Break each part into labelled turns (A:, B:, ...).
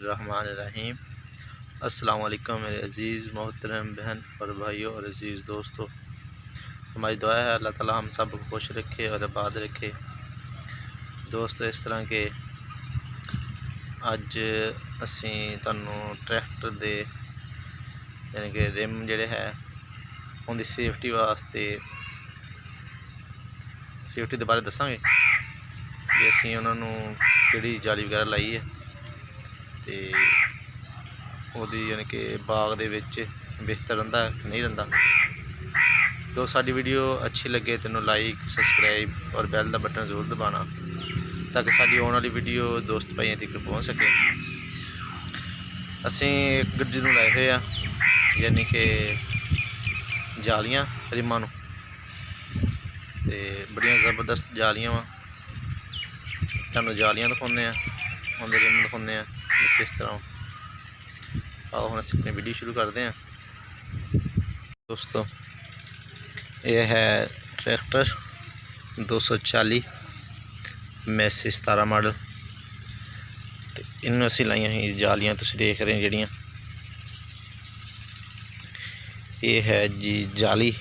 A: बिस्मिल्लाहिर्रहमानिर्रहीम। अस्सलाम वालेकुम मेरे अज़ीज़ मोहतरम बहन और भाइयों और अज़ीज़ दोस्तों। हमारी दुआ है अल्लाह ताला हम सब को खुश रखे और आबाद रखे। दोस्तों, इस तरह के अज असी तुहानू ट्रैक्टर दे यानी कि रिम जिहड़े है उनकी सेफ्टी वास्ते सेफ्टी के बारे दसांगे कि असी उन्होंने किहड़ी जाली वगैरह लाई है तो वो यानी कि बाग दे विच बेहतर रहिंदा नहीं रहिंदा। तो साडी वीडियो अच्छी लगे तो लाइक सबसक्राइब और बैल का बटन जरूर दबाना ताकि साडी आने वाली वीडियो दोस्त भाइयों तक पहुँच सके। असी एक गड्डी नूं लाए हुए आ यानी कि जालियां रिमां नूं ते बड़ियां ज़बरदस्त जालियां वा। तुहानूं जालियां दिखाउने आ, उनके रिम दिखाउने आ किस तरह। आओ हम असीं अपनी वीडियो शुरू करते हैं। दोस्तों, यह है ट्रैक्टर 240 मैसी 17 मॉडल। तो इन्हों असीं लाइया ही जालियां तुसीं देख रहे हैं जिहड़ियां। ये है जी जाली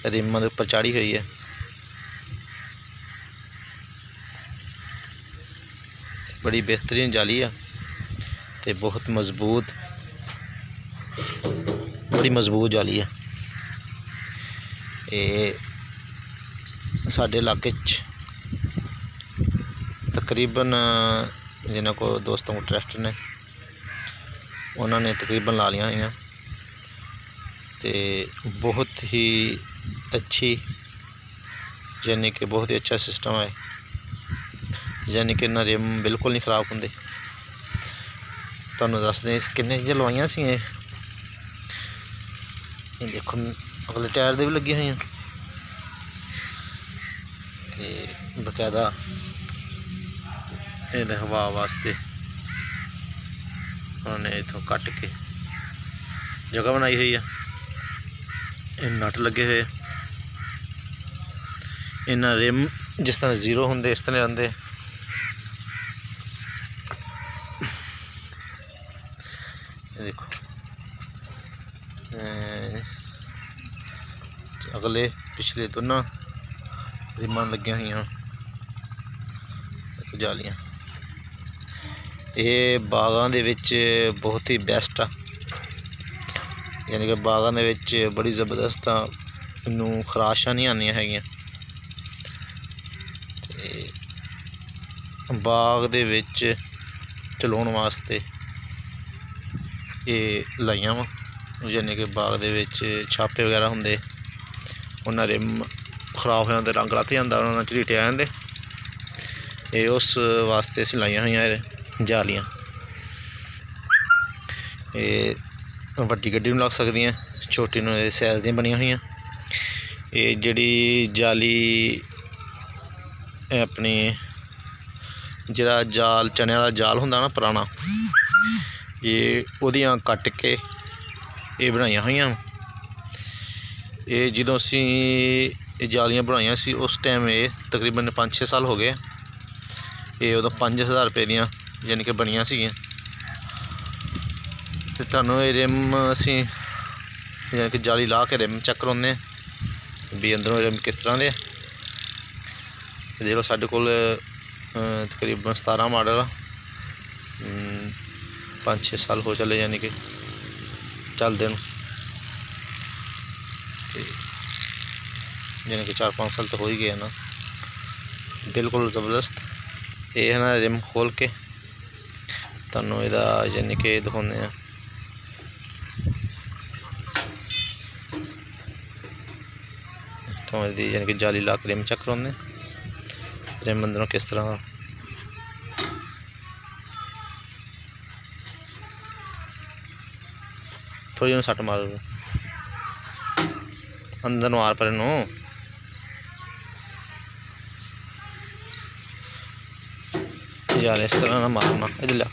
A: रिमां दे उपर चाढ़ी हुई है। बड़ी बेहतरीन जाली है ते बहुत मजबूत, बड़ी मजबूत जाली है। ये साडे इलाके तकरीबन जिन्हों को दोस्तों को ट्रैक्टर ने उन्होंने तकरीबन ला लिया हुई ते बहुत ही अच्छी यानी कि बहुत ही अच्छा सिस्टम है। यानी कि इन्हां रिम बिल्कुल नहीं खराब होंगे। तुहानूं दस दें किन्ने चीज़ां लवाइयां सी। ये देखो अगले टायर दे भी लगी हुई ते बकायदा इहदे हवा वास्ते उन्होंने इथों कट के जगह बनाई हुई है। नट लगे हुए इन्हां रिम जिस तरह जीरो होंगे इस तरह रहते। देखो अगले पिछले दोनों रिमां लगी हुई जालियां। ये बागां दे विच बहुत ही बेस्ट आ यानी कि बागां दे विच बड़ी ज़बरदस्त इनू खराशां नहीं आनियां हैगियां। बाग दे विच चलाउण वास्ते ये लाइयां वा। यानी कि बाग दे विच छापे वगैरह होंदे उन्हां रिम खराब हो जाते, रंग लथ जाता, उन्होंने झरीटे आ जाते। ये उस वास्ते असीं लाइयां हुई जालियां। ये वड्डी गड्डी नूं लग सकदियां, छोटी नूं सैज़ दी बनी हुई। ये जिहड़ी जाली अपनी जिहड़ा जाल चने वाला जाल हुंदा ना पुराना, ये उहदियां कट के ये बनाइयां हुई। ये जदों असीं जालियां बनाइयां सी उस टाइम ये तकरीबन 5-6 साल हो गए। ये उदों 5000 रुपए दियां यानी कि बनियां सीगियां। ते तुहानूं ये रिम असीं यानी कि जाली ला के रिम चेक करवाउने भी अंदरों रिम किस तरह दे। देखो साडे कोल तकरीबन 17 मॉडल 5-6 साल हो चले यानी कि चलदे नूं। यानी कि 4-5 साल तो हो ही गए ना। बिल्कुल ज़बरदस्त। ये है ना रिम खोल के तुहानूं इहदा यानी कि दिखाउने आ। तो यानी कि जाली ला के रिम चेक करवाउने रिम अंदरों किस तरह थोड़ी सट मार अंदर मार पर यार इस तरह ना मारना। इधर लिया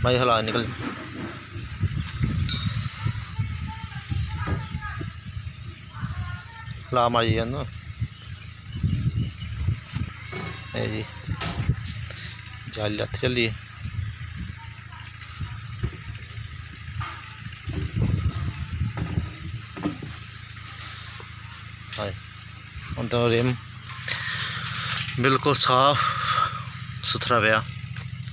A: भाई हला निकल। ला मारी जाना जी जाली लत्त चली हम तो रिम बिल्कुल साफ सुथरा पिया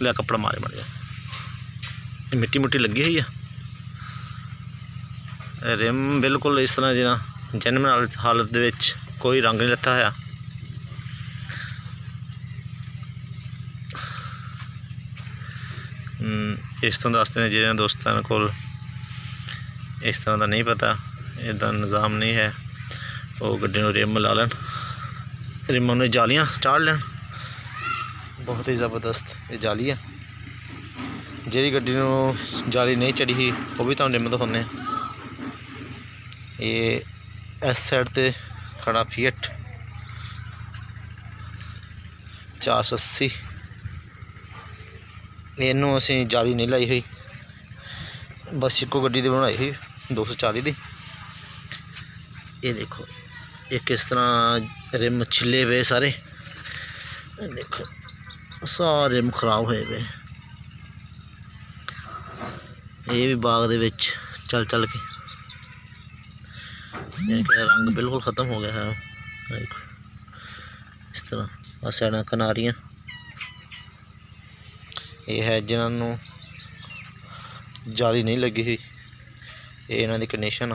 A: लिया कपड़ा मारे मारे मिट्टी मुट्टी लगी हुई है रिम बिल्कुल इस तरह जिदा जन्म हालत दे विच कोई रंग नहीं लत्ता है इस तरह दसते हैं जिन्हें दोस्तों को इस तरह का नहीं पता इदा निज़ाम नहीं है वो गड्डी में रिम ला लैन रिमां में जालियां चाढ़ लैन बहुत ही ज़बरदस्त ये जाली है जी गड्डी में जाली नहीं चढ़ी ही वो भी तुहानूं रिम दिखाने ये इस साइड ते खड़ा फीएट 480 इनू असी जाली नहीं लाई हुई बस इको गड्डी दी बनाई हुई 240 दी ये देखो ये किस तरह रिम छिले पे सारे देखो सारे रिम खराब हुए पे ये भी बाग दे विच चल चल के रंग बिल्कुल ख़त्म हो गया है देखो इस तरह सैडा किनारियाँ ये है जिन्होंने जाली नहीं लगी हुई ये इन्हों की कंडीशन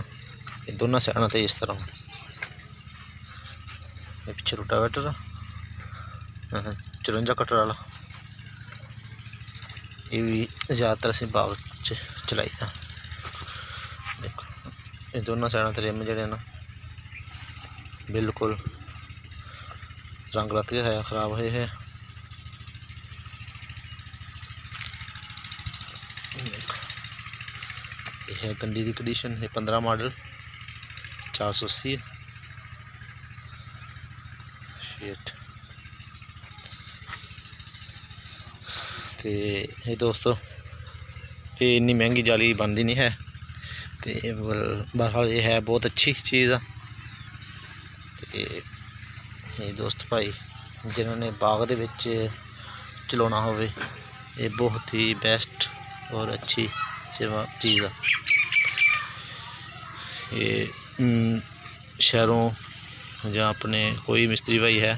A: ये दोनों सैडा तो इस तरह पिछे रोटावेटर 54 कटर वाला ये भी ज़्यादातर असीं बाग च चलाई था देखो ये दोनों सैडा तो रिम जड़े ना बिल्कुल रंग लत गया है खराब हुए है ये है गंडी की कंडीशन है 15 मॉडल 480 शेट ये दोस्तों ये इन्नी महंगी जाली बनती नहीं है तो बहरहाल ये है बहुत अच्छी चीज़ है ये दोस्त भाई जिन्होंने बाग दे विच चलाना हो ये बहुत ही बेस्ट और अच्छी चीज़ है ये शहरों या अपने कोई मिस्त्री भाई है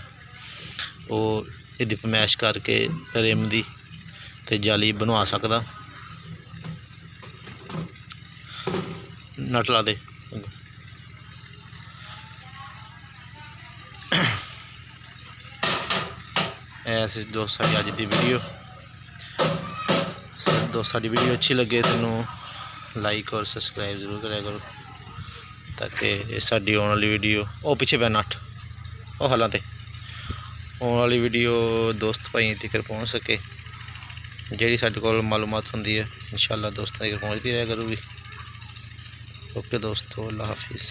A: वो इहदी फरमैश करके रिम दी ते जाली बनवा सकदा नट ला दे ऐसे दोस्त साड़ी अज की वीडियो दोस्त साड़ी वीडियो अच्छी लगे तेनों लाइक और सब्सक्राइब जरूर करा करो ताकि साड़ी आने वाली वीडियो वो पिछे पै नट वो हालां ते आने वाली वीडियो दोस्त भाई तक पहुँच सके जी साढ़े को मालूमात होंदी है इंशाअल्लाह दोस्तों तक पहुँचती रहा करूँगी ओके दोस्तों अल्लाह हाफिज़।